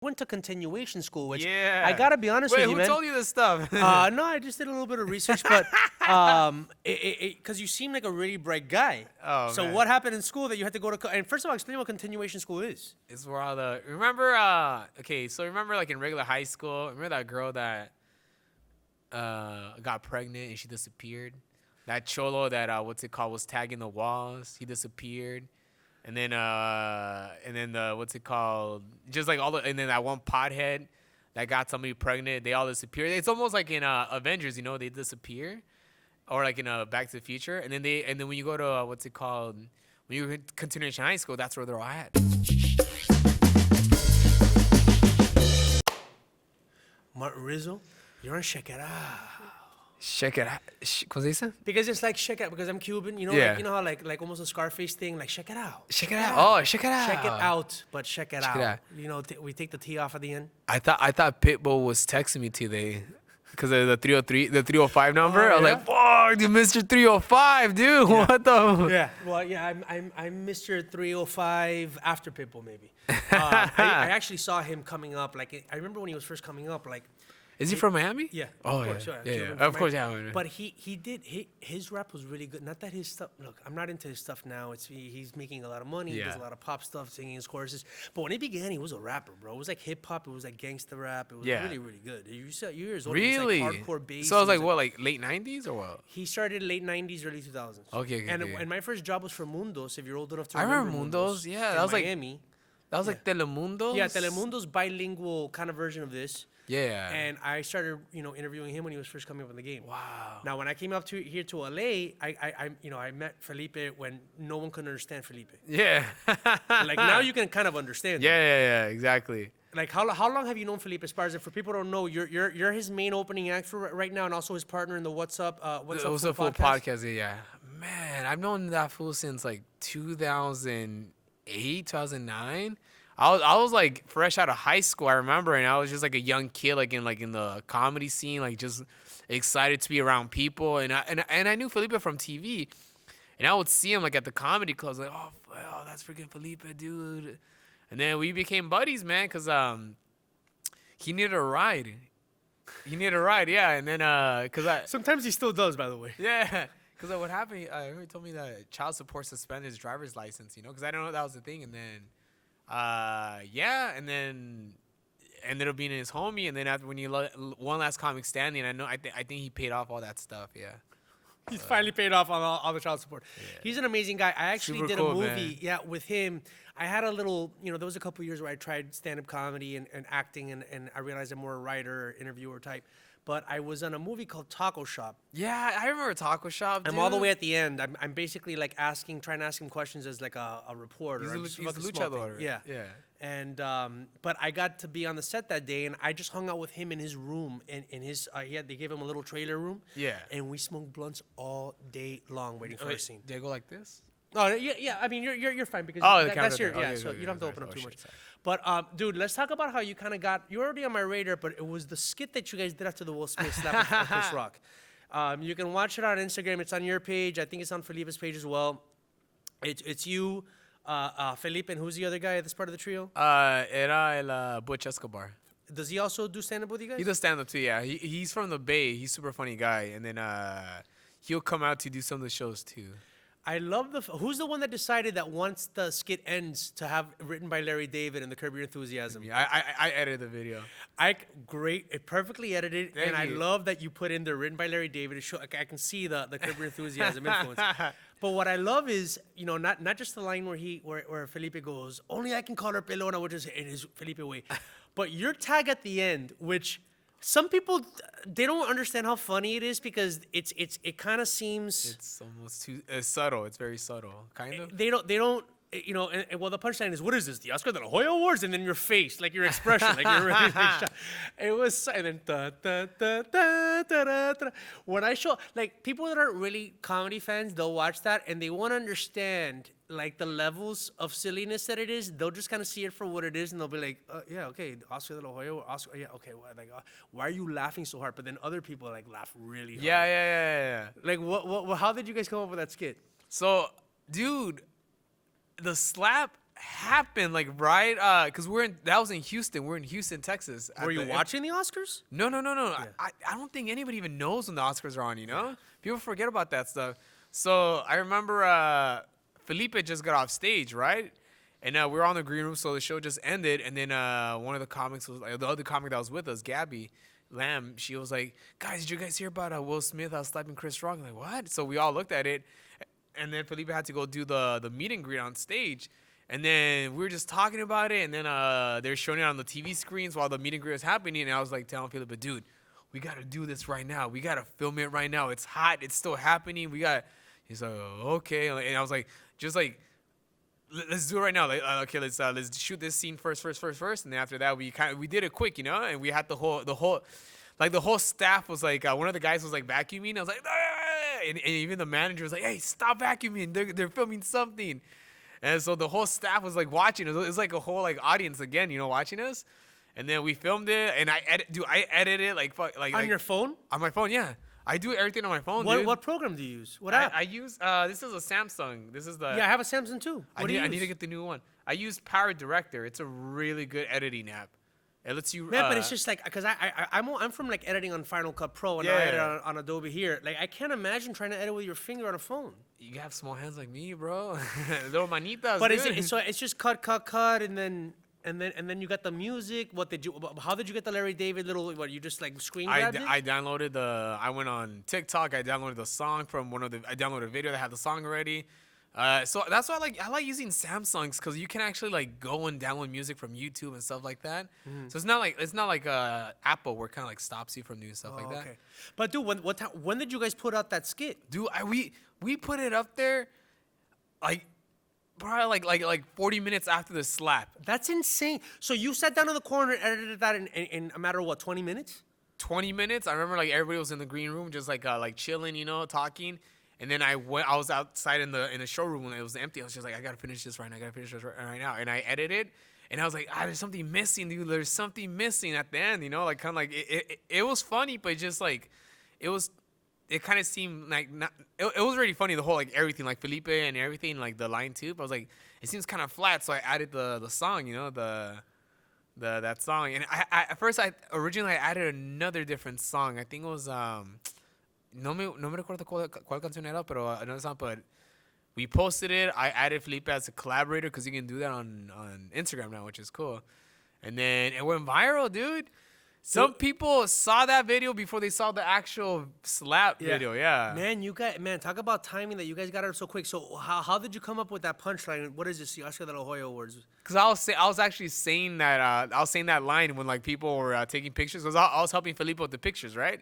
went to continuation school, which Yeah. I gotta be honest with you, who man. told you this stuff? No, I just did a little bit of research, but because you seem like a really bright guy. Oh, so man. what happened in school that you had to go to? And first of all, explain what continuation school is. It's where all the remember. So remember like in regular high school, remember that girl that got pregnant and she disappeared. That cholo that was tagging the walls. He disappeared. And then just like and then that one pothead that got somebody pregnant, they all disappeared. It's almost like in Avengers, they disappear, or like in Back to the Future. And then when you go to when you go to continuation high school, that's where they're all at. Martin Rizo, you're on Checkitow. Check it out. ¿Cómo se dice? Because it's like check out, because I'm Cuban, Yeah. like, you know how like almost a Scarface thing, like check it out. Check it out. Oh, check it out. Check it out, but check it Check out. it out. We take the T off at the end. I thought Pitbull was texting me today because of the 303, the 305 number. Oh, I was yeah? like, "Fuck, you Mr. 305, dude. What the?" Yeah. Well, yeah, I'm Mr. 305 after Pitbull maybe. I actually saw him coming up. Like I remember when he was first coming up. Like, Is he from Miami? yeah. Oh, of course, yeah. Cuban Yeah. from Of course, Miami. yeah. But his rap was really good. Not that his stuff. Look, I'm not into his stuff now. He's making a lot of money. He does a Yeah. lot of pop stuff, singing his choruses. But when he began, he was a rapper, bro. It was like hip hop. It was like gangsta rap. It was Yeah. really, really good. You're years old. Really? It's like hardcore bass. So it was It like what, like late 90s or what? He started late 90s, early 2000s. Okay, And okay. my first job was for Mundos, if you're old enough to I remember remember Mundos. Yeah, in that was Miami. like Telemundo's. Yeah, Telemundo's bilingual kind of version of this. Yeah. And I started, interviewing him when he was first coming up in the game. Wow. Now, when I came up here to LA, I met Felipe when no one could understand Felipe. Yeah. Like now you can kind of understand. him. Yeah, exactly. Like how long have you known Felipe Esparza? For people who don't know, you're his main opening act for right now, and also his partner in the What's Up Fool podcast. Yeah. Man, I've known that fool since like 2008, 2009. I was like fresh out of high school, I remember, and I was just like a young kid, like in the comedy scene, like just excited to be around people, and I knew Felipe from TV, and I would see him like at the comedy clubs, like oh that's freaking Felipe, dude, and then we became buddies, man, cause he needed a ride, yeah, and then cause Sometimes he still does, by the way. yeah. Because what happened, he told me that child support suspended his driver's license, because I didn't know that was the thing. And then, and then ended up being his homie. And then after when one last comic standing, I think he paid off all that stuff. Yeah. He's finally paid off on all the child support. Yeah. He's an amazing guy. I actually Super did cool, a movie, man. with him. I had a little, there was a couple years where I tried stand-up comedy and acting, and I realized I'm more a writer or interviewer type. But I was on a movie called Taco Shop. Yeah, I remember Taco Shop, dude. I'm all the way at the end. I'm basically like trying to ask him questions as like a reporter. He's a a luchador. Yeah. Yeah. And but I got to be on the set that day, and I just hung out with him in his room. In his, they gave him a little trailer room. Yeah. And we smoked blunts all day long, waiting for a scene. Did I go like this? Oh yeah. I mean, you're fine because the that's camera your there. Okay, so okay, you don't have to okay, open up too shit, much. sorry. But dude, let's talk about how you kind of you're already on my radar, but it was the skit that you guys did after the Will Smith slap of Chris Rock. You can watch it on Instagram. It's on your page. I think it's on Felipe's page as well. It's you, Felipe, and who's the other guy that's part of the trio? Era el Butch Escobar. Does he also do stand up with you guys? He does stand up too, yeah. He's from the Bay. He's a super funny guy, and then he'll come out to do some of the shows too. I love who's the one that decided that once the skit ends to have written by Larry David and the Curb Your Enthusiasm? Yeah, I edited the video. Great, it perfectly edited, Thank and you. I love that you put in there written by Larry David. To show, I can see the Curb Your Enthusiasm influence. But what I love is, not just the line where Felipe goes, "Only I can call her pelona," which is in his Felipe way, but your tag at the end, which some people they don't understand how funny it is because it kind of seems It's almost too subtle. It's very subtle, kind of. they don't and well, the punchline is, what is this, the Oscar de la Hoya Awards? And then your face, like your expression, like you're really shocked. It was, and then when I show, like, people that aren't really comedy fans, they'll watch that and they won't understand like the levels of silliness that it is. They'll just kind of see it for what it is, and they'll be like, yeah, okay, Oscar de la Hoya, Oscar, yeah, okay, well, like, why are you laughing so hard? But then other people like laugh really hard. Yeah. Like, what how did you guys come up with that skit? So, dude, the slap happened like right because that was in Houston. We're in Houston, Texas. Were you watching the Oscars? No. I don't think anybody even knows when the Oscars are on, you know? People forget about that stuff. So I remember Felipe just got off stage, right? And we were on the green room, so the show just ended. And then one of the comics was the other comic that was with us, Gabby Lamb. She was like, "Guys, did you guys hear about Will Smith slapping Chris Rock?" I'm like, "What?" So we all looked at it, and then Felipe had to go do the meet and greet on stage. And then we were just talking about it, and then they're showing it on the TV screens while the meet and greet was happening. And I was like telling Felipe, "Dude, we gotta do this right now. We gotta film it right now. It's hot. It's still happening. He's like, "Oh, okay." And I was like, "Just like, let's do it right now. Like, okay, let's shoot this scene first. And then after that, we did it quick, you know. And we had the whole staff was like, one of the guys was like vacuuming. I was like, "Ah!" and even the manager was like, "Hey, stop vacuuming. They're filming something." And so the whole staff was like watching. It was like a whole like audience again, you know, watching us. And then we filmed it, and I edited it like on your phone? On my phone, yeah. I do everything on my phone. What program do you use? What app? I use this is a Samsung. This is the I have a Samsung too. I need to get the new one. I use Power Director. It's a really good editing app. It lets you. Man, but it's just like because I'm from like editing on Final Cut Pro and I edit on Adobe here. Like I can't imagine trying to edit with your finger on a phone. You have small hands like me, bro. Little manitas. But it's just cut, and then you got the music. How did you get the Larry David little? What you just like screen grabbed it? I downloaded I went on TikTok. I downloaded the song from I downloaded a video that had the song already. So that's why I like using Samsungs because you can actually like go and download music from YouTube and stuff like that. So it's not like Apple where it kind of like stops you from doing stuff like that. Okay. But dude, when did you guys put out that skit? Dude, we put it up there, like probably like 40 minutes after the slap. That's insane. So you sat down in the corner and edited that in a matter of what, 20 minutes? 20 minutes. I remember like everybody was in the green room just like chilling, you know, talking. And then I was outside in the showroom when it was empty. I was just like, I gotta finish this right now. Right now. And I edited, and I was like, there's something missing, dude. There's something missing at the end, you know, like kind of like it was funny, but just like it kind of seemed like not. It was really funny, the whole like everything, like Felipe and everything, like the line too. But I was like, it seems kind of flat, so I added the song, you know, that song. And at first originally I added another different song. I think it was No me recuerdo cuál canción era, pero another song. But we posted it. I added Felipe as a collaborator because you can do that on Instagram now, which is cool. And then it went viral, dude. Some people saw that video before they saw the actual slap video. Yeah. Man, talk about timing that you guys got it so quick. So how did you come up with that punchline? What is this? The Oscar de la Hoya Awards? Because I was actually saying that I was saying that line when like people were taking pictures. Because I was helping Felipe with the pictures, right?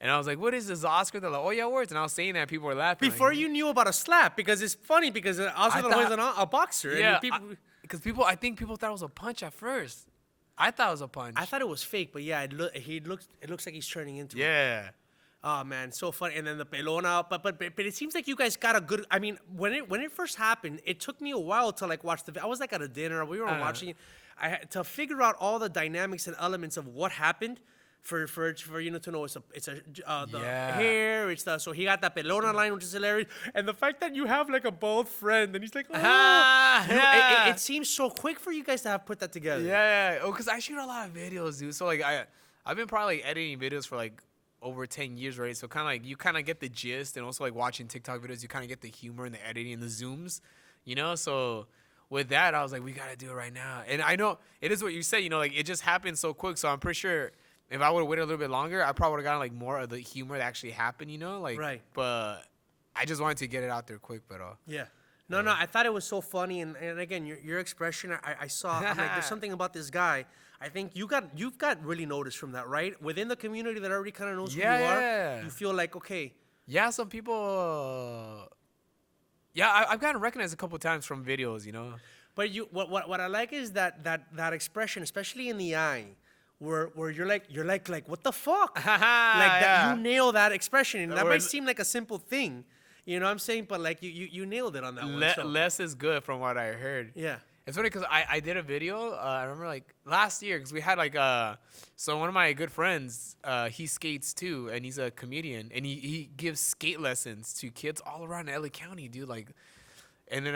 And I was like, what is this, Oscar de la Hoya Awards? And I was saying that, people were laughing. Before you knew about a slap, because it's funny, because Oscar de la Hoya is a boxer. Yeah, because I think people thought it was a punch at first. I thought it was a punch. I thought it was fake, but yeah, it looks like he's turning into it. Yeah. Oh, man, so funny. And then the pelona. But it seems like you guys got a good... I mean, when it first happened, it took me a while to, like, watch I was, like, at a dinner. We were watching it. I had to figure out all the dynamics and elements of what happened. For you know to know it's the hair, so he got that pelona line, which is hilarious, and the fact that you have like a bald friend and he's like, it seems so quick for you guys to have put that together. Yeah. Oh, because I shoot a lot of videos, dude. So like I've been probably like, editing videos for like over 10 years, right? So kind of like you kind of get the gist, and also like watching TikTok videos, you kind of get the humor and the editing and the zooms, you know. So with that, I was like, we gotta do it right now. And I know it is what you said, you know, like it just happened so quick. So I'm pretty sure. If I would have waited a little bit longer, I probably would have gotten like more of the humor that actually happened, you know, like. Right. But I just wanted to get it out there quick, but. Yeah. No, I thought it was so funny, and again, your expression, I saw. I'm like, there's something about this guy. I think you've got really noticed from that, right? Within the community that already kind of knows who you are. You feel like, okay. Yeah, some people. Yeah, I've gotten recognized a couple of times from videos, you know. But what I like is that expression, especially in the eye. Where you're like what the fuck? Like that, you nail that expression, and that might seem like a simple thing, you know what I'm saying? But like you nailed it on that one. So. Less is good from what I heard. Yeah. It's funny because I did a video. I remember like last year because we had like so one of my good friends he skates too, and he's a comedian, and he gives skate lessons to kids all around LA County, dude. Like And then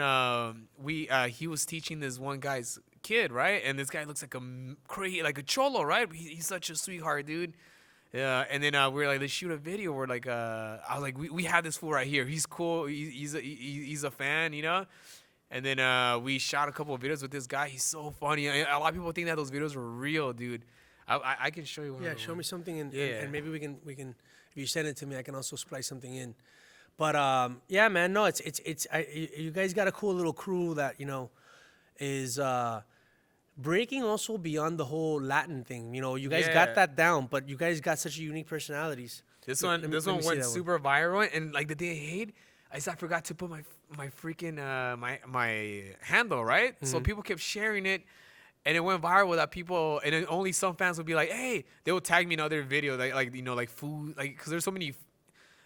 he was teaching this one guy's kid, right? And this guy looks like crazy, like a cholo, right? He's such a sweetheart, dude. Yeah, and then we were like, let's shoot a video. We're like, I was like, we have this fool right here. He's cool. He's a fan, you know. And then we shot a couple of videos with this guy. He's so funny. A lot of people think that those videos were real, dude. I can show you one. Yeah, show me something, and maybe we can. If you send it to me, I can also splice something in. But yeah, man, no, you guys got a cool little crew that is breaking also beyond the whole Latin thing. You guys got that down, but you guys got such unique personalities. This one went super viral, and like the day I hate, I forgot to put my freaking my handle, right? Mm-hmm. So people kept sharing it. And it went viral with that people, and then only some fans would be like, "Hey," they would tag me in other video, like food, like because there's so many.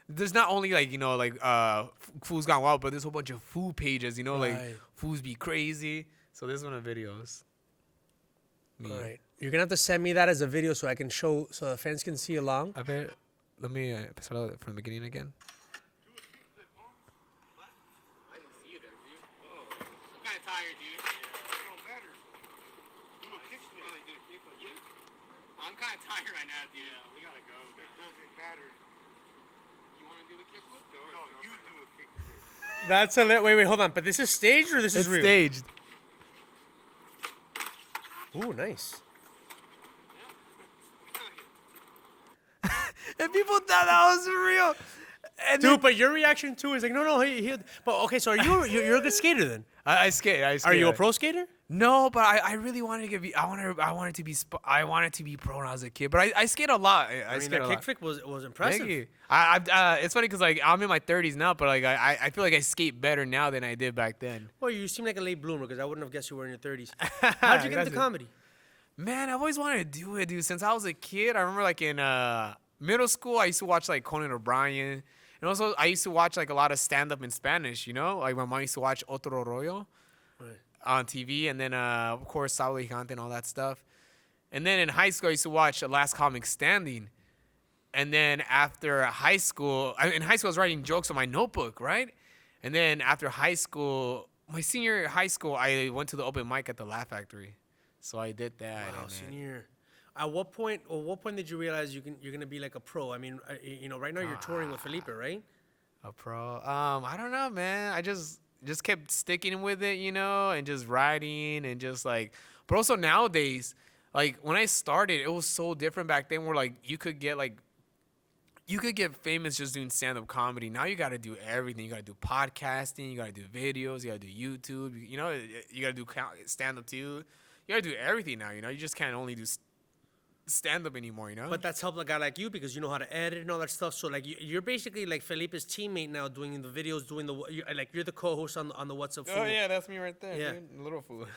There's not only Food's Gone Wild, but there's a whole bunch of food pages, right. Like Foods Be Crazy. So this one of videos. All right, you're gonna have to send me that as a video so I can show, so the fans can see along. I bet. Let me start from the beginning again. I didn't see you there, dude. I'm kind of tired, dude. I'm kind of tired right now, dude. Yeah, we gotta go. It doesn't matter. You want to do the kickflip? No, you do a kickflip. That's a wait, hold on. But this is staged or this is real? It's staged. Ooh, nice. And people thought that was real. And dude, but your reaction too is like, no, he. But okay, so you're a good skater then? I skate. Are you a pro skater? No, but I really wanted to I wanted to be pro when I was a kid. But I skate a lot. I mean, that kickflip was impressive. Thank you. It's funny because like I'm in my 30s now, but like I feel like I skate better now than I did back then. Well, you seem like a late bloomer because I wouldn't have guessed you were in your 30s. How'd you get into comedy? Man, I've always wanted to do it, dude. Since I was a kid, I remember like in middle school, I used to watch like Conan O'Brien. And also, I used to watch like a lot of stand-up in Spanish, Like my mom used to watch Otro Rollo on TV. And then, of course, Sábado Gigante and all that stuff. And then in high school, I used to watch Last Comic Standing. And then after high school, in high school, I was writing jokes on my notebook, right? And then after high school, my senior year of high school, I went to the open mic at the Laugh Factory. So I did that. Wow, senior. At what point did you realize you're gonna be like a pro? I mean, right now you're touring with Felipe, right? A pro? I don't know, man. I just kept sticking with it, and just writing and just like. But also nowadays, like when I started, it was so different back then. Where like you could get famous just doing stand-up comedy. Now you got to do everything. You got to do podcasting. You got to do videos. You got to do YouTube. You got to do stand-up too. You got to do everything now. You just can't only do stand-up anymore, But that's helped a guy like you because you know how to edit and all that stuff. So like you're basically like Felipe's teammate now, doing the videos, you're the co-host on the What's Up Fool. Oh yeah, that's me right there. Yeah, dude. Little fool.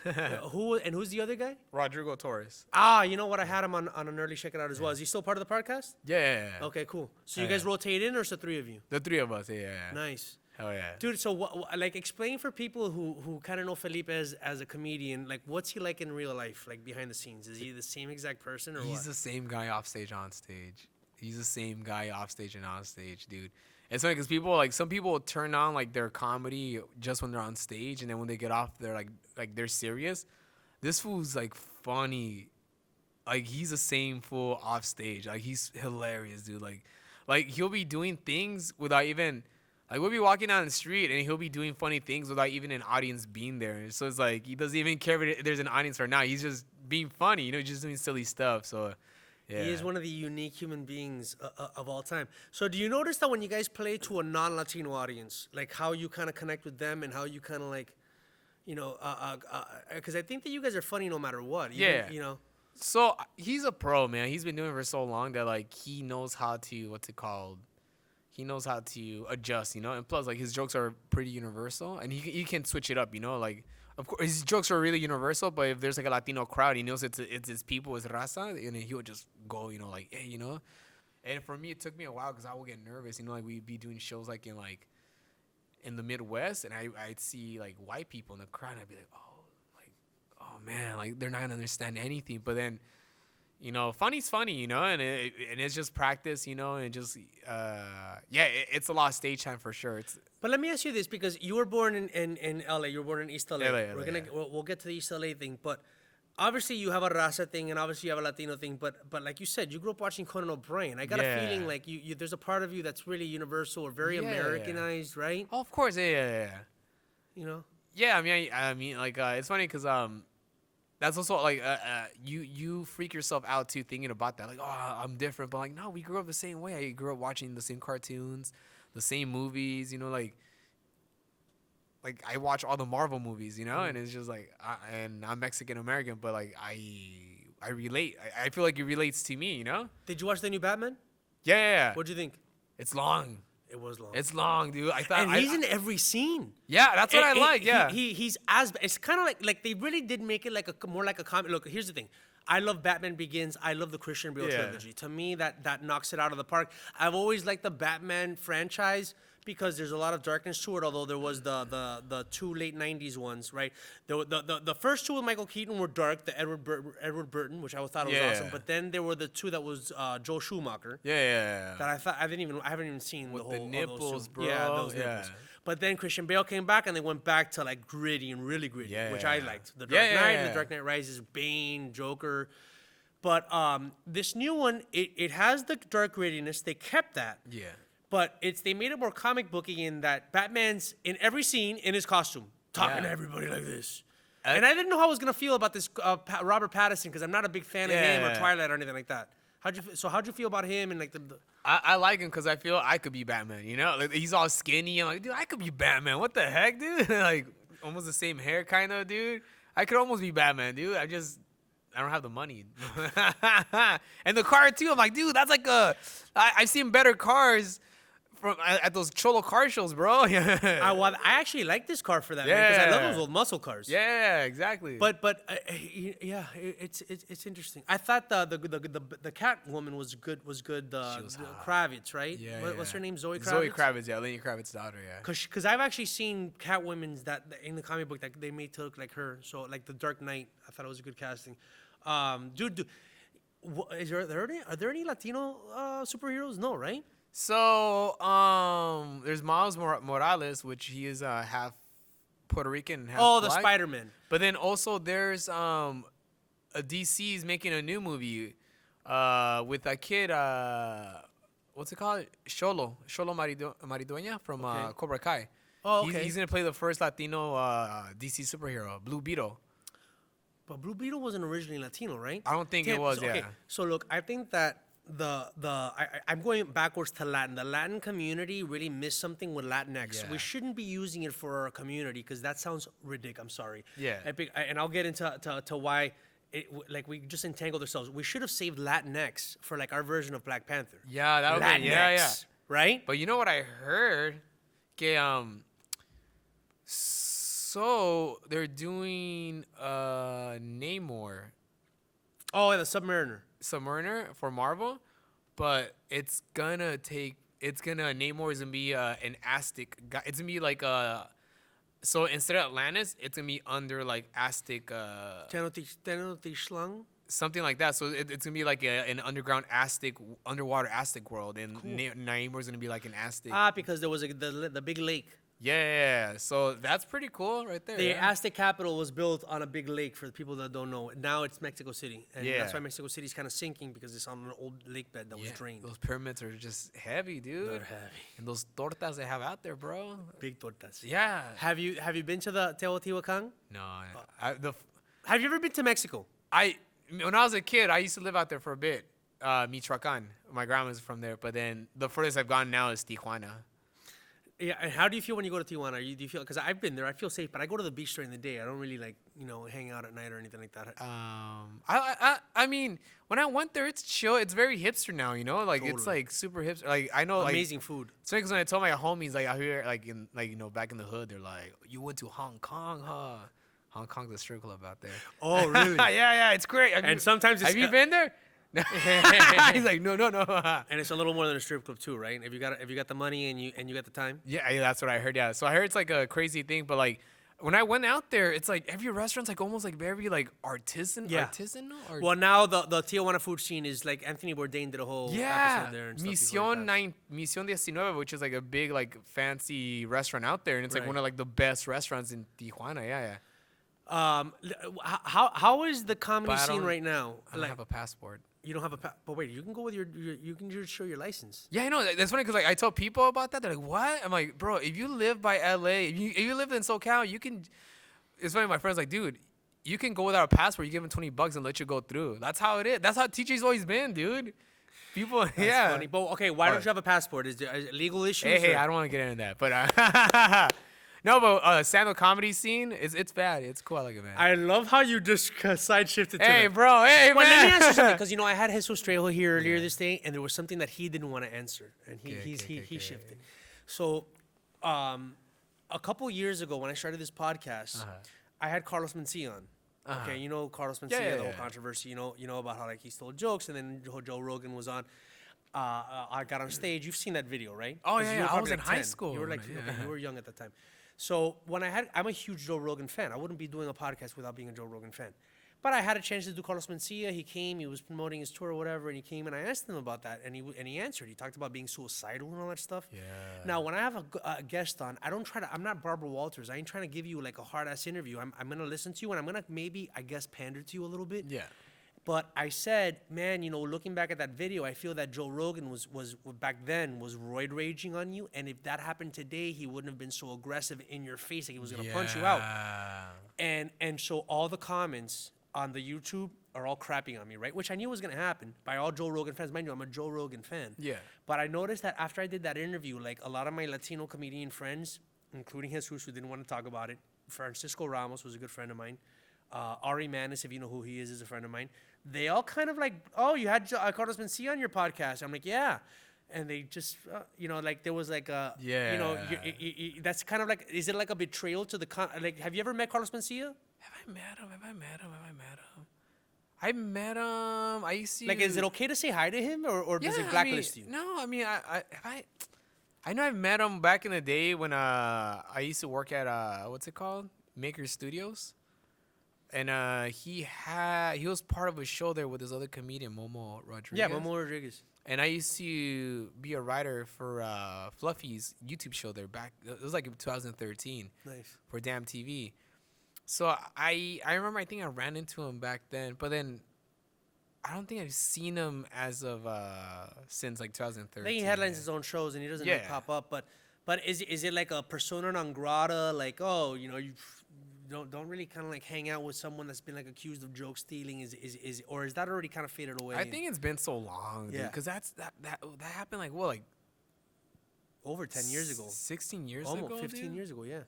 Who's the other guy? Rodrigo Torres. You know what? I had him on an early check it out as well. Is he still part of the podcast? Yeah. Okay, cool. So you guys rotate in, or is the three of you? The three of us. Yeah. Nice. Hell yeah. Dude, so explain for people who kind of know Felipe as a comedian, like what's he like in real life, like behind the scenes? Is he the same exact person or what? He's the same guy off stage, on stage. He's the same guy off stage and on stage, dude. It's funny because some people turn on like their comedy just when they're on stage, and then when they get off, they're like they're serious. This fool's like funny. Like he's the same fool off stage. Like he's hilarious, dude. Like he'll be doing things without even. Like, we'll be walking down the street, and he'll be doing funny things without even an audience being there. So it's like, he doesn't even care if there's an audience or not. He's just being funny, just doing silly stuff. So, yeah. He is one of the unique human beings of all time. So do you notice that when you guys play to a non-Latino audience, like how you kind of connect with them and how you kind of like, because I think that you guys are funny no matter what. Even. So he's a pro, man. He's been doing it for so long that, like, he knows how to, what's it called? He knows how to adjust, and plus, like, his jokes are pretty universal, and he can switch it up, like, of course, his jokes are really universal, but if there's, like, a Latino crowd, he knows it's his people, it's raza, and he would just go, like, hey, and for me, it took me a while, because I would get nervous, like, we'd be doing shows, like, in the Midwest, and I'd see, like, white people in the crowd, and I'd be like, oh, man, like, they're not gonna understand anything, but then, funny's funny, and it's just practice, and just it's a lot of stage time for sure. But let me ask you this, because you were born in LA, you were born in East LA. We'll get to the East LA thing, but obviously you have a raza thing, and obviously you have a Latino thing, but like you said, you grew up watching Conan O'Brien. I got a feeling like you there's a part of you that's really universal or very Americanized, right? Oh, of course, yeah. Yeah, I mean, like it's funny because that's also like you freak yourself out too thinking about that, like, oh, I'm different, but like, no, we grew up the same way. I grew up watching the same cartoons, the same movies, like I watch all the Marvel movies, and it's just like, and I'm Mexican American, but like I relate. I feel like it relates to me, Did you watch the new Batman? Yeah. What'd you think? It's long. It was long. It's long, dude. I thought, and he's in every scene. Yeah, that's what I like. Yeah, he's it's kind of like they really did make it like more like a comic. Look, here's the thing. I love Batman Begins. I love the Christian Bale trilogy. To me, that knocks it out of the park. I've always liked the Batman franchise because there's a lot of darkness to it. Although there was the two late '90s ones, right? The first two with Michael Keaton were dark. The Edward Burton, which I thought was awesome. But then there were the two that was Joel Schumacher. Yeah. That I haven't even seen with the whole the nipples, bro. Yeah, those nipples. But then Christian Bale came back, and they went back to like gritty and really gritty, which I liked. The Dark Knight, The Dark Knight Rises, Bane, Joker. But this new one, it has the dark grittiness. They kept that. Yeah. But they made it more comic booky in that Batman's in every scene in his costume, talking to everybody like this. And I didn't know how I was gonna feel about this Robert Pattinson, because I'm not a big fan of him or Twilight or anything like that. How'd you feel about him and like the I like him because I feel I could be Batman. Like, he's all skinny. I'm like, dude, I could be Batman. What the heck, dude? Like almost the same hair, kind of, dude. I could almost be Batman, dude. I don't have the money. And the car too. I'm like, dude, that's like I've seen better cars at those Cholo car shows, bro. I actually like this car for that, man, because I love those old muscle cars. Yeah, exactly. But it's interesting. I thought the Catwoman was good. The Kravitz, right? Yeah. What's her name? Zoe Kravitz. Zoe Kravitz, yeah, Lenny Kravitz's daughter, yeah. Because I've actually seen Catwomen's that in the comic book that they made to look like her. So like the Dark Knight, I thought it was a good casting. Dude, are there any Latino superheroes? No, right? So, there's Miles Morales, which he is half Puerto Rican and half black. The Spider-Man. But then also there's DC's making a new movie with that kid, what's it called? Xolo Maridueña from Cobra Kai. Oh, okay. He's going to play the first Latino DC superhero, Blue Beetle. But Blue Beetle wasn't originally Latino, right? I don't think it was, okay. So look, I think that I'm going backwards to Latin. The Latin community really missed something with Latinx. Yeah. We shouldn't be using it for our community because that sounds ridiculous. I'm sorry. Yeah. And I'll get into why we just entangled ourselves. We should have saved Latinx for like our version of Black Panther. Yeah, that would be yeah. Right? But you know what I heard? So they're doing Namor. Oh, yeah, the Submariner for Marvel, but Namor is gonna be an Aztec guy. It's gonna be like so instead of Atlantis, it's gonna be under like Aztec Tenochtitlan, something like that. So it's gonna be like an underwater Aztec world, and cool. Namor's gonna be like an Aztec. Because there was the big lake. Yeah, so that's pretty cool right there. The Aztec capital was built on a big lake, for the people that don't know. Now it's Mexico City. And that's why Mexico City is kind of sinking, because it's on an old lake bed that was drained. Those pyramids are just heavy, dude. They're heavy. And those tortas they have out there, bro. Big tortas. Yeah. Have you been to the Teotihuacan? No. Have you ever been to Mexico? When I was a kid, I used to live out there for a bit. Michoacan. My grandma's from there. But then the furthest I've gone now is Tijuana. Yeah, and how do you feel when you go to Tijuana? Do you feel, because I've been there, I feel safe, but I go to the beach during the day. I don't really hang out at night or anything like that. I mean, when I went there, it's chill. It's very hipster now, like totally. It's like super hipster. Like I know, amazing food. So because when I told my homies like out here, like in back in the hood, they're like, "You went to Hong Kong, huh? Hong Kong's a strip club out there." Oh, really? yeah, it's great. Sometimes have you been there? He's like, no. And it's a little more than a strip club too, right? If you got the money and you got the time. Yeah, that's what I heard. Yeah, so I heard it's like a crazy thing, but like when I went out there, it's like every restaurant's like almost like very like artisanal. Or, Well, now the Tijuana food scene is like Anthony Bourdain did a whole episode there and stuff. Misión 19, which is like a big like fancy restaurant out there, and it's like Right. one of like the best restaurants in Tijuana. Yeah. How is the comedy But I scene don't- right now? I don't have a passport. You don't have but wait, you can go with you can just show your license. Yeah, I know. That's funny because like I tell people about that. They're like, "What?" I'm like, "Bro, if you live by LA, if you live in SoCal, you can." It's funny. My friend's like, "Dude, you can go without a passport. You give them $20 and let you go through." That's how it is. That's how TJ's always been, dude. People, That's funny. But okay, why don't Alright. you have a passport? Is there legal issues? Hey, or- I don't want to get into that, but no, but stand-up comedy scene, it's bad. It's cool. I like it, man. I love how you just side shifted to Hey, that. bro. Hey, Well, let me man. ask you something, because I had Jesus Trejo here earlier this day, and there was something that he didn't want to answer, and he shifted. So, a couple years ago when I started this podcast, I had Carlos Mencia on. Okay, you know Carlos Mencia, Yeah, the whole yeah. controversy. You know about how like he stole jokes, and then Joe Rogan was on. I got on stage. You've seen that video, right? Oh, 'Cause yeah, you were I probably was in like high 10. school You were when like, I- okay, you were young at the time. So I'm a huge Joe Rogan fan. I wouldn't be doing a podcast without being a Joe Rogan fan. But I had a chance to do Carlos Mencia. He came. He was promoting his tour or whatever, and he came and I asked him about that, and he answered. He talked about being suicidal and all that stuff. Yeah. Now, when I have a guest on, I don't try to. I'm not Barbara Walters. I ain't trying to give you like a hard ass interview. I'm gonna listen to you, and I'm gonna maybe pander to you a little bit. Yeah. But I said, man, looking back at that video, I feel that Joe Rogan was back then was roid raging on you, and if that happened today, he wouldn't have been so aggressive in your face, like he was gonna punch you out. And so all the comments on the YouTube are all crapping on me, right? Which I knew was gonna happen by all Joe Rogan fans. Mind you, I'm a Joe Rogan fan. Yeah. But I noticed that after I did that interview, like a lot of my Latino comedian friends, including Jesus, who didn't want to talk about it, Francisco Ramos was a good friend of mine. Ari Manis, if you know who he is a friend of mine. They all kind of like, oh, you had Carlos Mencia on your podcast. I'm like, yeah. And they just, like there was like a, that's kind of like, is it like a betrayal to the, like, have you ever met Carlos Mencia? Have I met him? I met him. I used to. Like, is it okay to say hi to him or does it blacklist you? No, I mean, I know I've met him back in the day when I used to work at what's it called? Maker Studios. And he was part of a show there with this other comedian, Momo Rodriguez. Yeah, Momo Rodriguez. And I used to be a writer for Fluffy's YouTube show there back. It was like in 2013. Nice. For Damn TV. So I remember, I think I ran into him back then, but then I don't think I've seen him as of since like 2013. I think he headlines his own shows and he doesn't really pop up. But is it like a persona non grata? Like, oh, you don't really kind of like hang out with someone that's been like accused of joke stealing? Is or is that already kind of faded away? I think it's been so long, dude. Yeah. Because that happened like what, like over 10 years ago. 16 years Almost ago, 15 dude? years ago, yeah.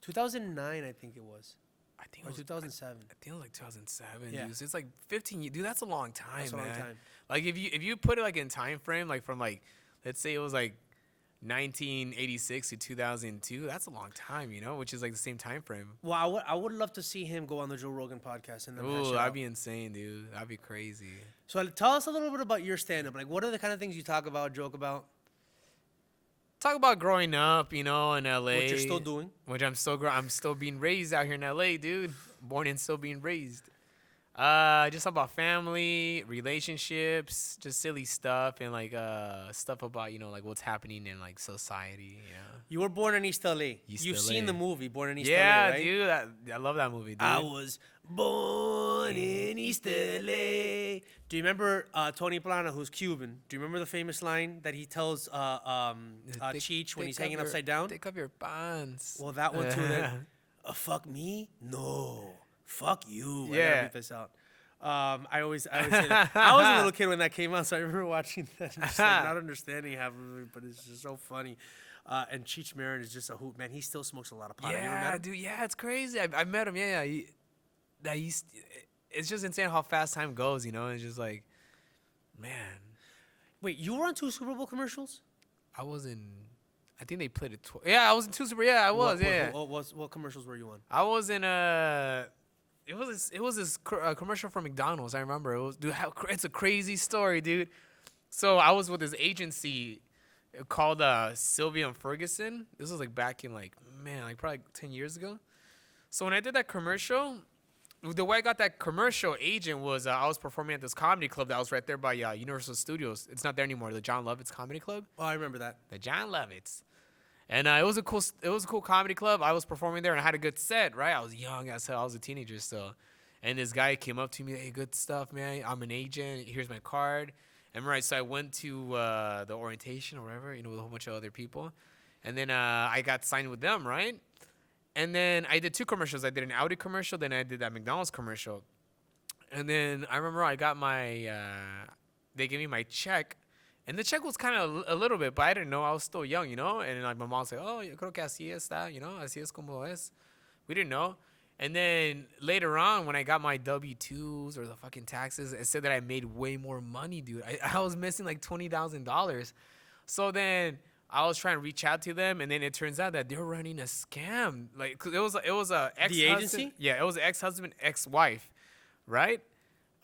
2009, I think it was. I think Or it was 2007. I think it was like 2007, Yeah. dude. So it's like 15 years. Dude, that's a long time, That's a long man. time. Like if you put it like in time frame, like from like, let's say it was like 1986 to 2002, that's a long time, which is like the same time frame. Well, I would love to see him go on the Joe Rogan podcast and then hash Ooh, it that'd out. be insane, dude. That'd be crazy. So tell us a little bit about your stand-up. Like, what are the kind of things you talk about, joke about? Talk about growing up, in LA. What you're still doing? Which I'm still being raised out here in LA, dude. Born and still being raised. Just about family, relationships, just silly stuff, and like stuff about like what's happening in like society. You were born in East LA. East You've LA. seen the movie Born in East Yeah, LA, right? dude. I love that movie, dude. I was born in East LA. Do you remember Tony Plana, who's Cuban? Do you remember the famous line that he tells Cheech when he's hanging upside down? Take up your pants. Well, that one too. Then, fuck me? No. Fuck you. I Yeah. gotta beat this out. I always say that. I was a little kid when that came out, so I remember watching that and just like, not understanding half of it, but it's just so funny. And Cheech Marin is just a hoot, man. He still smokes a lot of pot. Have you ever met Yeah, him? dude. Yeah, it's crazy. I met him. Yeah. It's just insane how fast time goes. It's just like, man. Wait, you were on 2 Super Bowl commercials? I was in. I think they played it. Yeah, I was in 2 Super. Yeah, I was. What commercials were you on? I was in It was this commercial from McDonald's. I remember it was. Dude, it's a crazy story, dude. So I was with this agency called Sylvia and Ferguson. This was like back in probably 10 years ago. So when I did that commercial, the way I got that commercial agent was I was performing at this comedy club that was right there by Universal Studios. It's not there anymore. The John Lovitz Comedy Club. Oh, I remember that. The John Lovitz. And it was a cool comedy club. I was performing there and I had a good set, right? I was young as hell. I was a teenager still. And this guy came up to me, hey, good stuff, man. I'm an agent. Here's my card. And right, so I went to the orientation or whatever, with a whole bunch of other people. And then I got signed with them, right? And then I did 2 commercials. I did an Audi commercial, then I did that McDonald's commercial. And then I remember I got they gave me my check. And the check was kind of a little bit, but I didn't know. I was still young, And like my mom said, oh, yo creo que así está, así es como es. We didn't know. And then later on, when I got my W-2s or the fucking taxes, it said that I made way more money, dude. I was missing like $20,000. So then I was trying to reach out to them, and then it turns out that they're running a scam. Like, 'cause it was a ex-husband. The agency? Yeah, it was an ex-husband, ex-wife, right?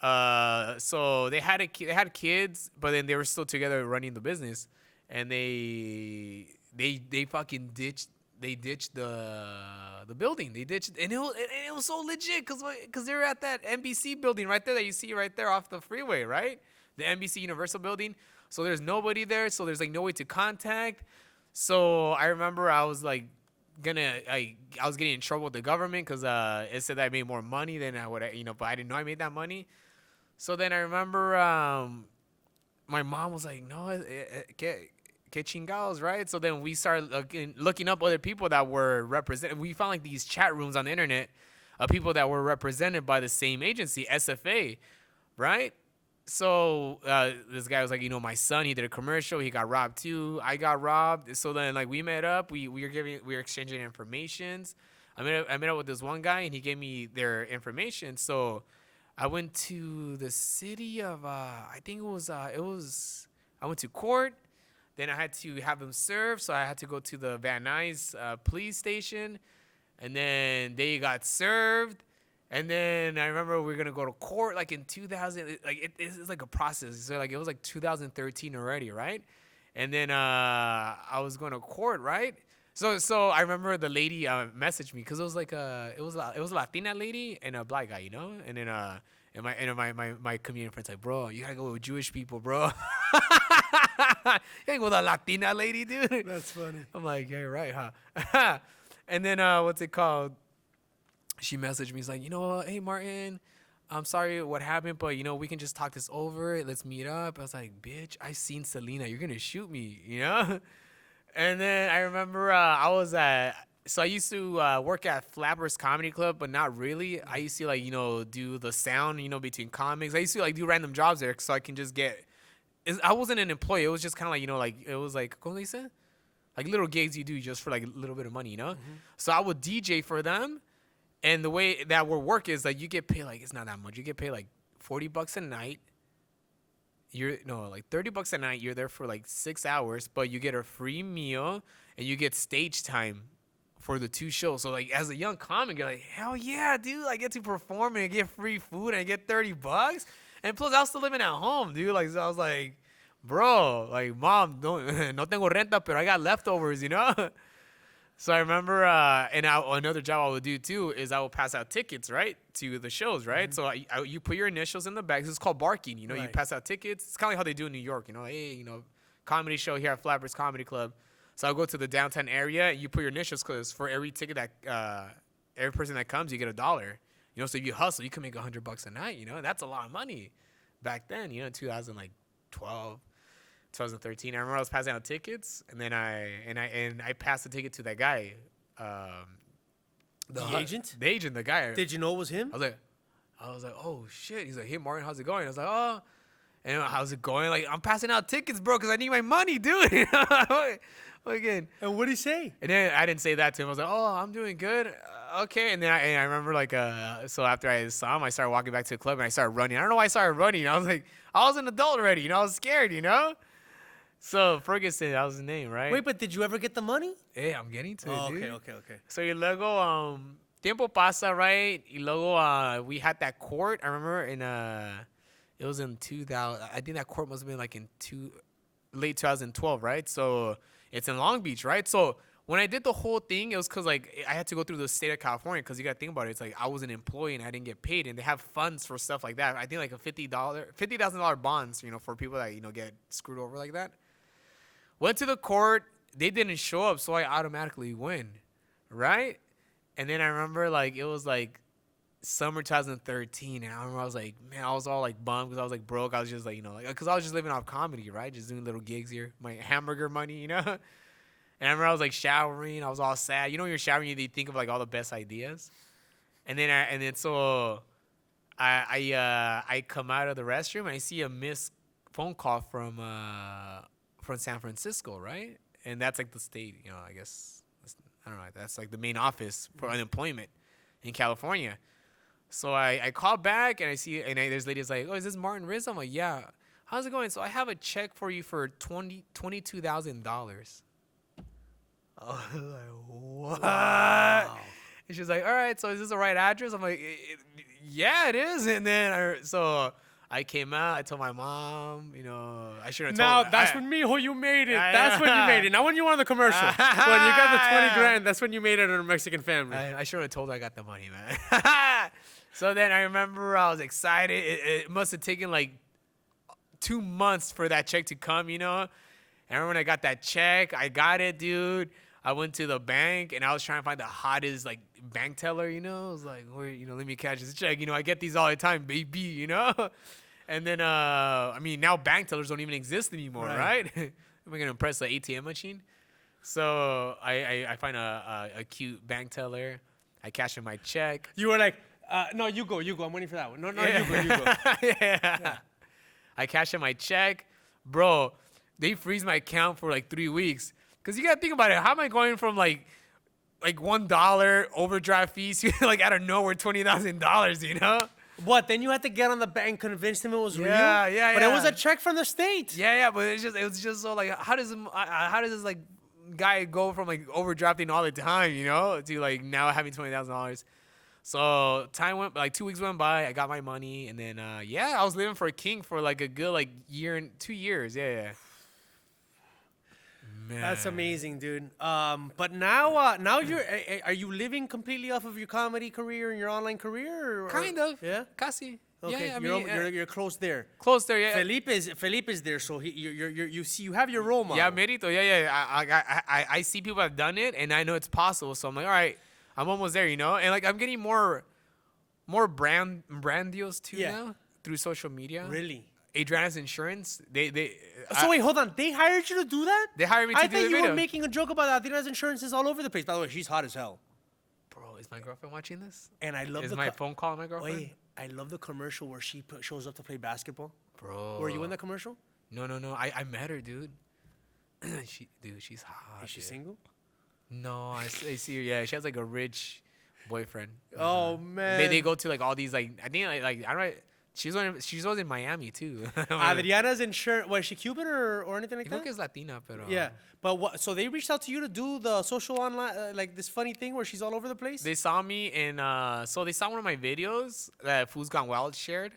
So they had kids, but then they were still together running the business, and they fucking ditched the building. They ditched, and it was so legit because they were at that NBC building right there that you see right there off the freeway, right? The NBC Universal building. So there's nobody there. So there's like no way to contact. So I remember I was like I was getting in trouble with the government because it said that I made more money than I would, but I didn't know I made that money. So then I remember my mom was like, no, que chingados, right? So then we started looking up other people that were represented. We found like these chat rooms on the internet of people that were represented by the same agency, SFA, right? So this guy was like, my son, he did a commercial. He got robbed too. I got robbed. So then like we met up. We were exchanging informations. I met up with this one guy and he gave me their information. So I went to the city of I went to court. Then I had to have them served. So I had to go to the Van Nuys police station, and then they got served. And then I remember we were gonna go to court like in 2000. Like it's like a process. So like it was like 2013 already, right? And then I was going to court, right? So I remember the lady messaged me because it was like it was a Latina lady and a black guy, And then my comedian friend's like, bro, you gotta go with Jewish people, bro. You gotta go with a Latina lady, dude. That's funny. I'm like, yeah, you're right, huh? And then what's it called? She messaged me. She's like, hey, Martin, I'm sorry what happened, but, we can just talk this over. Let's meet up. I was like, bitch, I seen Selena. You're going to shoot me, And then I remember so I used to work at Flappers Comedy Club, but not really. I used to, do the sound, between comics. I used to, do random jobs there so I can just I wasn't an employee. It was just kind of it was like, ¿cómo se dice? Like little gigs you do just for, a little bit of money, Mm-hmm. So I would DJ for them. And the way that will work is you get paid it's not that much. You get paid $40 a night. $30 a night. You're there for 6 hours, but you get a free meal and you get stage time for the 2 shows. So as a young comic, you're like, hell yeah, dude! I get to perform and I get free food and I get $30. And plus, I was still living at home, dude. So I was like, bro, mom, no tengo renta, pero I got leftovers, So I remember, another job I would do too is I would pass out tickets, right, to the shows, right? Mm-hmm. So you put your initials in the bags. It's called barking, You pass out tickets. It's kind of like how they do in New York, Hey, comedy show here at Flappers Comedy Club. So I'll go to the downtown area. And you put your initials because for every ticket that every person that comes, you get $1. So if you hustle, you can make $100 a night. That's a lot of money back then. In 2012. 2013. I remember I was passing out tickets, and then I passed the ticket to that guy, the agent, the guy. Did you know it was him? I was like, oh shit. He's like, hey Martin, how's it going? I was like, oh, and how's it going? I'm passing out tickets, bro, because I need my money, dude. Again. And what did he say? And then I didn't say that to him. I was like, oh, I'm doing good. Okay. And then I remember so after I saw him, I started walking back to the club and I started running. I don't know why I started running. I was like, I was an adult already. I was scared. So Ferguson, that was his name, right? Wait, but did you ever get the money? Hey, I'm getting to it, dude. Okay. So y luego, tiempo pasa, right? Y luego, we had that court. I remember it was in 2000. I think that court must have been in late 2012, right? So it's in Long Beach, right? So when I did the whole thing, it was because like I had to go through the state of California because you got to think about it. It's like I was an employee and I didn't get paid, and they have funds for stuff like that. I think like a $50,000 bonds, for people that get screwed over like that. Went to the court, they didn't show up, so I automatically win, right? And then I remember like it was like summer 2013, and I remember I was like, man, I was all like bummed because I was like broke. I was just like because I was just living off comedy, right? Just doing little gigs here, my hamburger money, And I remember I was like showering. I was all sad. When you're showering, you think of like all the best ideas. And then so I come out of the restroom and I see a missed phone call from San Francisco, right? And that's like the state, I guess I don't know. That's like the main office for unemployment in California. So I call back and I see there's ladies like, oh, is this Martin Rizo? I'm like, yeah. How's it going? So I have a check for you for $22,000. I was like, what? Wow. And she's like, all right, so is this the right address? I'm like, yeah, it is. And then I came out. I told my mom, I should have told her. Now, that's when you made it. That's when you made it. Not when you won the commercial. When you got the 20 grand, that's when you made it in a Mexican family. I should have told her I got the money, man. So then I remember I was excited. It must have taken like 2 months for that check to come, And I remember when I got that check, I got it, dude. I went to the bank and I was trying to find the hottest like bank teller, I was like, let me catch this check. I get these all the time, baby, And then now bank tellers don't even exist anymore, right? Am I gonna press the ATM machine? So I find a cute bank teller. I cash in my check. You were like, no, you go. I'm waiting for that one. No, yeah. You go. Yeah. I cash in my check, bro. They freeze my account for like 3 weeks. Cause you gotta think about it. How am I going from like $1 overdraft fees to like out of nowhere $20,000? What? Then you had to get on the bank, convince them it was real. Yeah. But it was a check from the state. Yeah. But it was just so like, how does this like guy go from like overdrafting all the time, to like now having $20,000? So time went, like 2 weeks went by. I got my money, and then I was living for a king for like a good like year and 2 years. Yeah. Man. That's amazing, dude. But now are you living completely off of your comedy career and your online career? Kind of. Yeah. Casi. Okay. Yeah, you're close there. Close there. Yeah. Felipe is there, so you have your role model. Yeah, Merito. Yeah. I see people have done it, and I know it's possible. So I'm like, all right, I'm almost there, And like I'm getting more brand deals too now through social media. Really? Adriana's Insurance. Wait, hold on. They hired you to do that? They hired me to do the video. I thought you were making a joke about Adriana's Insurance is all over the place. By the way, she's hot as hell. Bro, is my girlfriend watching this? And I love my phone call my girlfriend? Wait, I love the commercial where she shows up to play basketball. Bro. Were you in that commercial? No. I met her, dude. She's hot. Is she single? No, I see her. Yeah, she has like a rich boyfriend. Oh man. They go to like all these like I think like I don't know. She's always in Miami too. Adriana's Insurance. Was she Cuban or anything like that? I think it's Latina, pero yeah. But what? So they reached out to you to do the social online, like this funny thing where she's all over the place. They saw me and so they saw one of my videos that Food's Gone Wild shared,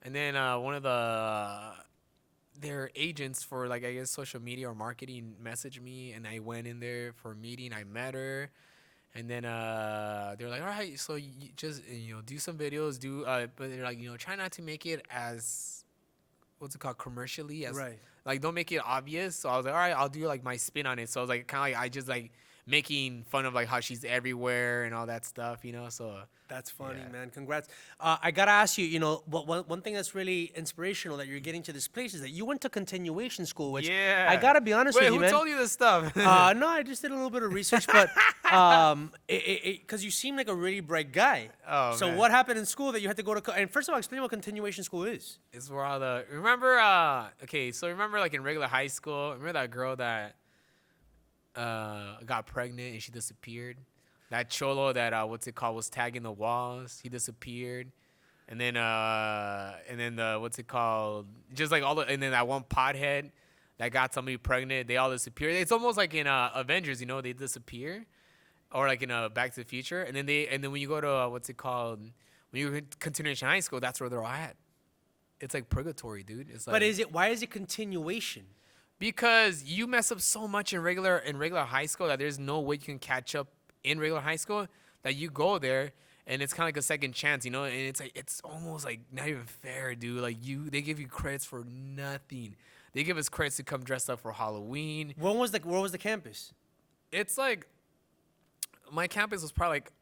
and then one of their agents for like I guess social media or marketing messaged me, and I went in there for a meeting. I met her. And then they're like, all right, so you just do some videos, but they're like, try not to make it as commercially as right. Like don't make it obvious. So I was like, all right, I'll do like my spin on it. So I was like kind of like I just like making fun of like how she's everywhere and all that stuff, So that's funny, man. Congrats. I gotta ask you, one thing that's really inspirational that you're getting to this place is that you went to continuation school, which I gotta be honest with you, man. Wait, who told you this stuff? No, I just did a little bit of research, but because you seem like a really bright guy. Oh, so man. What happened in school that you had to go to? And first of all, explain what continuation school is. It's where all the remember like in regular high school, remember that girl that got pregnant and she disappeared. That cholo that was tagging the walls. He disappeared, and then just like and then that one pothead that got somebody pregnant. They all disappeared. It's almost like in Avengers, they disappear, or like in Back to the Future. And then when you go to when you go to continuation high school, that's where they're all at. It's like purgatory, dude. It's like. But why is it continuation? Because you mess up so much in regular high school that there's no way you can catch up in regular high school, that you go there and it's kind of like a second chance, you know? And it's like, it's almost like not even fair, dude. Like they give you credits for nothing. They give us credits to come dressed up for Halloween. Where was the campus? It's like, my campus was probably like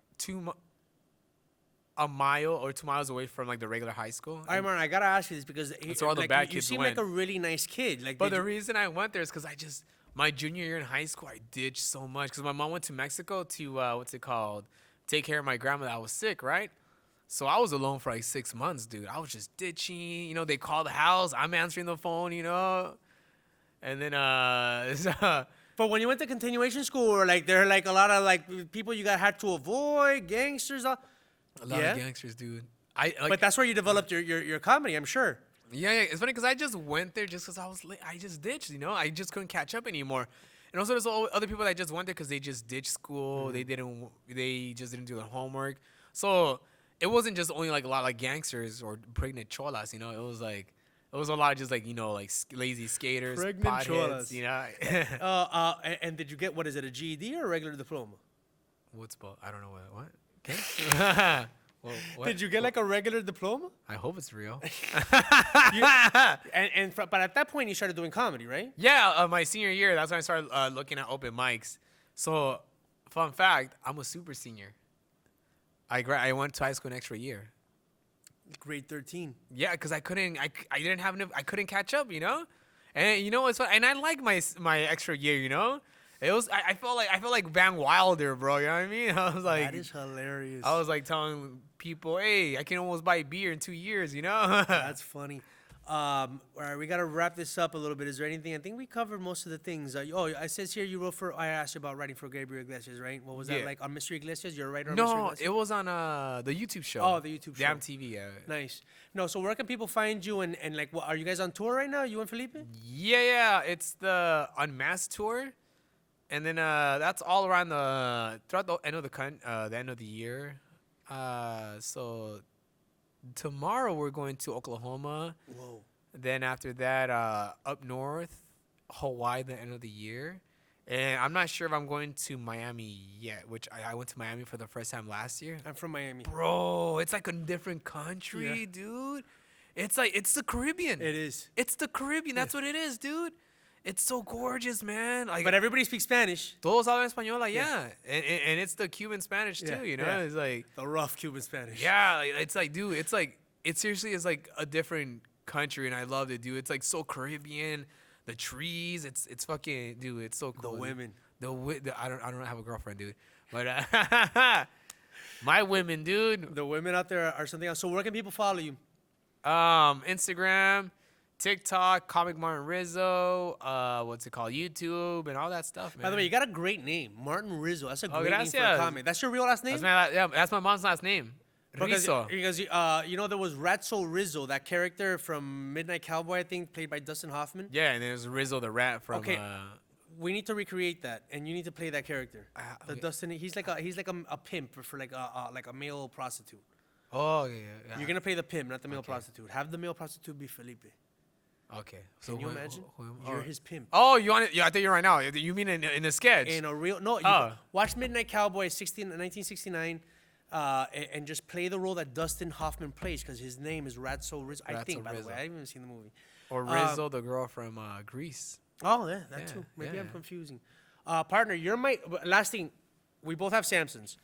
a mile or 2 miles away from like the regular high school. I remember, I gotta ask you this because That's where all the bad you kids seem went. like a really nice kid. Like, But the reason I went there is because my junior year in high school, I ditched so much because my mom went to Mexico to take care of my grandma that was sick, right? So I was alone for like 6 months, dude. I was just ditching. You know, they call the house, I'm answering the phone, you know, and then But when you went to continuation school, or like there are like a lot of like people you had to avoid, gangsters. a lot of gangsters, dude. But that's where you developed your comedy, I'm sure. Yeah, it's funny because I just went there just because I was late. I just ditched, you know. I just couldn't catch up anymore. And also, there's other people that just went there because they just ditched school. Mm-hmm. They just didn't do their homework. So it wasn't just only like a lot of like gangsters or pregnant cholas, you know. It was a lot of just like, you know, like lazy skaters, Pregnant potheads, cholas. you know. And did you get, what is it, a GED or a regular diploma? I don't know what. Okay. Well, what? Did you get like a regular diploma? I hope it's real. But at that point, you started doing comedy, right? Yeah, my senior year, that's when I started looking at open mics. So, fun fact, I'm a super senior. I went to high school an extra year. Grade 13. Yeah, because I couldn't catch up, you know? And you know what's fun? And I like my extra year, you know? It was I felt like Van Wilder, bro. You know what I mean? I was like, That is hilarious. I was like telling people, hey, I can almost buy beer in 2 years, you know? That's funny. All right, we got to wrap this up a little bit. Is there anything? I think we covered most of the things. I says here you wrote I asked you about writing for Gabriel Iglesias, right? What was that like on Mr. Iglesias? You're a writer on Mr. No, Iglesias? it was on the YouTube show. Oh, the YouTube show. Damn TV, yeah. Nice. No, so where can people find you and like, what, are you guys on tour right now? You and Felipe? Yeah. It's the Unmasked tour. And then that's all around throughout the end of the end of the year. So tomorrow we're going to Oklahoma. Whoa. Then after that, up north, Hawaii, the end of the year. And I'm not sure if I'm going to Miami yet, which I went to Miami for the first time last year. I'm from Miami. Bro, it's like a different country, dude. It's the Caribbean. It is. It's the Caribbean. That's what it is, dude. It's so gorgeous, man. Like, But everybody speaks Spanish. todos hablan español, yeah. And it's the Cuban Spanish too, you know. yeah. It's like, The rough Cuban Spanish. yeah, it's like, dude, it seriously is like a different country, and I loved it, dude. It's like so Caribbean. The trees, it's fucking, dude. It's so cool. The women. I don't have a girlfriend, dude. But my women, dude. The women out there are something else. So where can people follow you? Instagram, TikTok, Comic Martin Rizo, YouTube, and all that stuff, man. By the way, you got a great name, Martin Rizo. That's a great name for a gracias. comic. That's your real last name? That's my mom's last name. Because Rizo. you know, there was Ratso Rizzo, that character from Midnight Cowboy, I think, played by Dustin Hoffman. Yeah, and there's Rizzo the rat from. Okay, we need to recreate that, and you need to play that character. The okay. Dustin, he's like a pimp for like a male prostitute. Oh yeah. You're gonna play the pimp, not the male prostitute. Have the male prostitute be Felipe. Okay. So Can you imagine? You're his pimp. Oh, you want it? Yeah, I think you're right now. You mean in a sketch? In a real watch Midnight Cowboy 1969. And just play the role that Dustin Hoffman plays, because his name is Ratso Rizzo. I think, by the way, I haven't even seen the movie. Or Rizzo, the girl from Grease. Oh, yeah, that too. Maybe I'm confusing. Partner, you're my last thing. We both have Samsungs.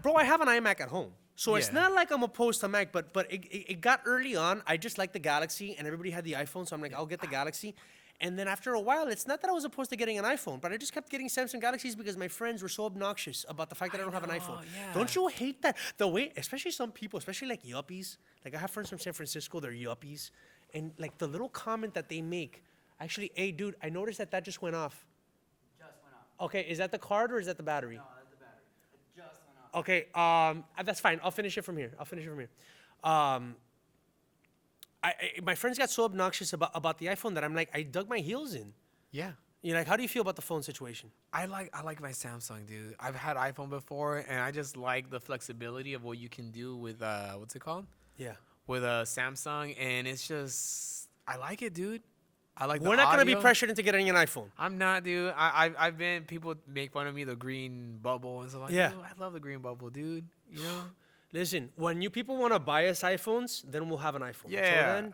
Bro, I have an iMac at home, so it's not like I'm opposed to Mac. But it got early on. I just like the Galaxy, and everybody had the iPhone, so I'm like, I'll get the Galaxy. And then after a while, it's not that I was opposed to getting an iPhone, but I just kept getting Samsung Galaxies because my friends were so obnoxious about the fact that I don't have an iPhone. Yeah. Don't you hate that? The way, especially some people, especially like yuppies. Like I have friends from San Francisco, they're yuppies. And like the little comment that they make, actually, hey, dude, I noticed that just went off. Just went off. Okay, is that the card or is that the battery? No, that's the battery. It just went off. Okay, that's fine. I'll finish it from here. My friends got so obnoxious about the iPhone that I'm like, I dug my heels in. Yeah. You're like, how do you feel about the phone situation? I like my Samsung, dude. I've had iPhone before, and I just like the flexibility of what you can do with what's it called? Yeah. With a Samsung, and it's just I like it, dude. I like. We're not gonna be pressured into getting an iPhone. I'm not, dude. I've been. People make fun of me, the green bubble and stuff like. Yeah. Dude, I love the green bubble, dude. You know. Listen, when you people want to buy us iPhones, then we'll have an iPhone. Yeah. Until then,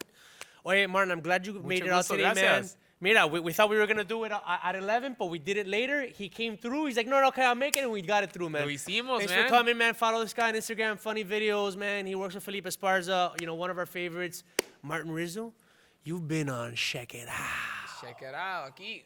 oye, Martin, I'm glad you made it out gusto, today, man. gracias. Mira, we thought we were gonna do it at 11, but we did it later. He came through. He's like, no, okay, I'll make it, and we got it through, man. Lo hicimos, Thanks man. for coming, man. Follow this guy on Instagram. Funny videos, man. He works with Felipe Esparza. You know, one of our favorites. Martin Rizo, you've been on Check It Out. Check it out, aquí.